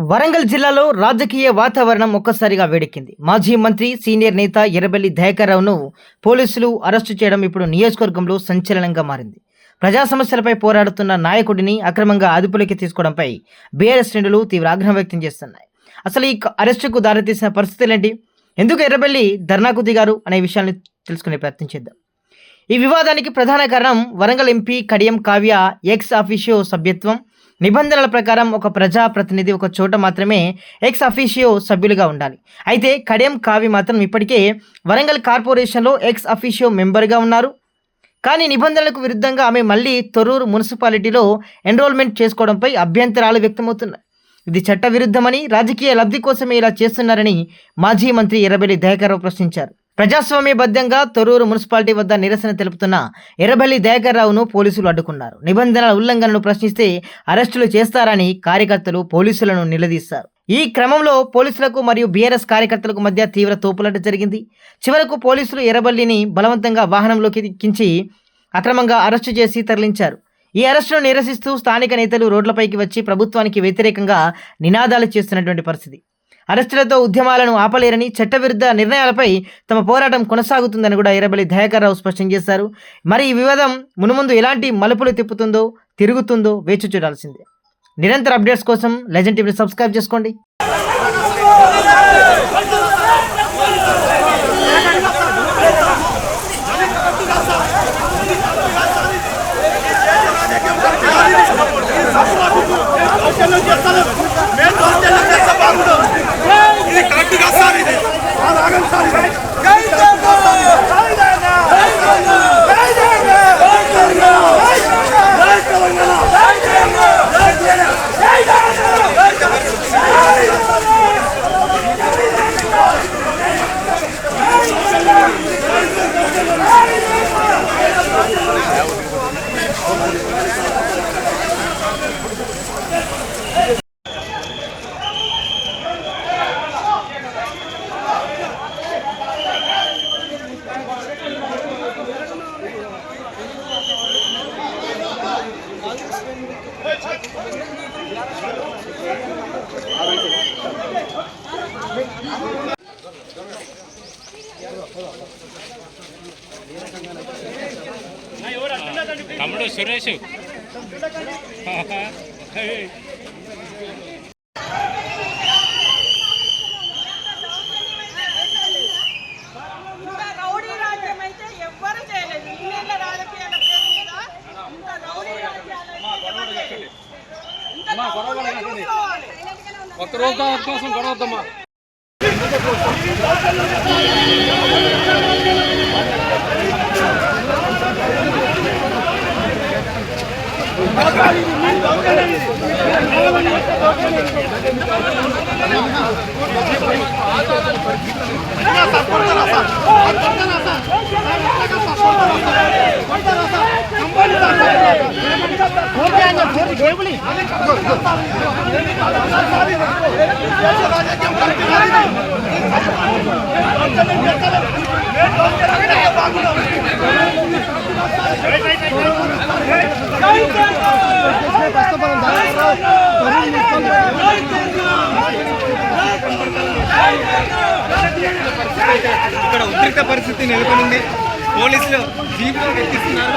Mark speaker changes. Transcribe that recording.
Speaker 1: వరంగల్ జిల్లాలో రాజకీయ వాతావరణం ఒక్కసారిగా వేడెక్కింది. మాజీ మంత్రి సీనియర్ నేత ఎర్రబెల్లి దయాకర్ రావును పోలీసులు అరెస్టు చేయడం ఇప్పుడు నియోజకవర్గంలో సంచలనంగా మారింది. ప్రజా సమస్యలపై పోరాడుతున్న నాయకుడిని అక్రమంగా అదుపులోకి తీసుకోవడంపై బీఆర్ఎస్ శ్రేణులు తీవ్ర ఆగ్రహం వ్యక్తం చేస్తున్నాయి. అసలు ఈ అరెస్టుకు దారితీసిన పరిస్థితులేంటి, ఎందుకు ఎర్రబెల్లి ధర్నాకు దిగారు అనే విషయాన్ని తెలుసుకునే ప్రయత్నం చేద్దాం. ఈ వివాదానికి ప్రధాన కారణం Warangal MP Kadiyam Kavya ex officio సభ్యత్వం. నిబంధనల ప్రకారం ఒక ప్రజాప్రతినిధి ఒక చోట మాత్రమే ఎక్స్ అఫీషియో సభ్యులుగా ఉండాలి. అయితే కడియం కావ్య మాత్రం ఇప్పటికే వరంగల్ కార్పొరేషన్లో ఎక్స్ అఫీషియో మెంబర్గా ఉన్నారు. కానీ నిబంధనలకు విరుద్ధంగా ఆమె మళ్ళీ తొర్రూరు మున్సిపాలిటీలో ఎన్రోల్మెంట్ చేసుకోవడంపై అభ్యంతరాలు వ్యక్తమవుతున్నాయి. ఇది చట్టవిరుద్ధమని, రాజకీయ లబ్ధి కోసమే ఇలా చేస్తున్నారని మాజీ మంత్రి ఎర్రబెల్లి దయాకర్ రావు ప్రశ్నించారు. ప్రజాస్వామ్యబద్ధంగా తొర్రూరు మున్సిపాలిటీ వద్ద నిరసన తెలుపుతున్న ఎర్రబెల్లి దయాకర్ రావును పోలీసులు అడ్డుకున్నారు. నిబంధనల ఉల్లంఘనను ప్రశ్నిస్తే అరెస్టులు చేస్తారని కార్యకర్తలు పోలీసులను నిలదీశారు. ఈ క్రమంలో పోలీసులకు మరియు బీఆర్ఎస్ కార్యకర్తలకు మధ్య తీవ్ర తోపులాట జరిగింది. చివరకు పోలీసులు ఎర్రబెల్లిని బలవంతంగా వాహనంలోకి ఎక్కించి అక్రమంగా అరెస్టు చేసి తరలించారు. ఈ అరెస్టును నిరసిస్తూ స్థానిక నేతలు రోడ్లపైకి వచ్చి ప్రభుత్వానికి వ్యతిరేకంగా నినాదాలు చేస్తున్నటువంటి పరిస్థితి. అరెస్టులతో ఉద్యమాలను ఆపలేరని, చట్టవిరుద్ధ నిర్ణయాలపై తమ పోరాటం కొనసాగుతుందని కూడా ఎర్రబెల్లి దయాకర్ రావు స్పష్టం చేశారు. మరి ఈ వివాదం మునుముందు ఎలాంటి మలుపులు తిరుగుతుందో వేచి చూడాల్సిందే. నిరంతర అప్డేట్స్ కోసం లెజెండ్ టీవీని సబ్స్క్రైబ్ చేసుకోండి.
Speaker 2: తమ్ముడు సురేష్
Speaker 3: రౌడీ రాజ్యం అయితే ఎవ్వరు చేయలేదు. ఇన్నేళ్ల రాజకీయాల పేరు మీద ఇంత రౌడీ
Speaker 4: ఒక్క రోజు కోసం గొడవద్దమ్మా.
Speaker 5: ఇక్కడ ఉద్రిక్త పరిస్థితి నెలకొంది. పోలీసులు జీప్లోకి ఎక్కిస్తున్నారు.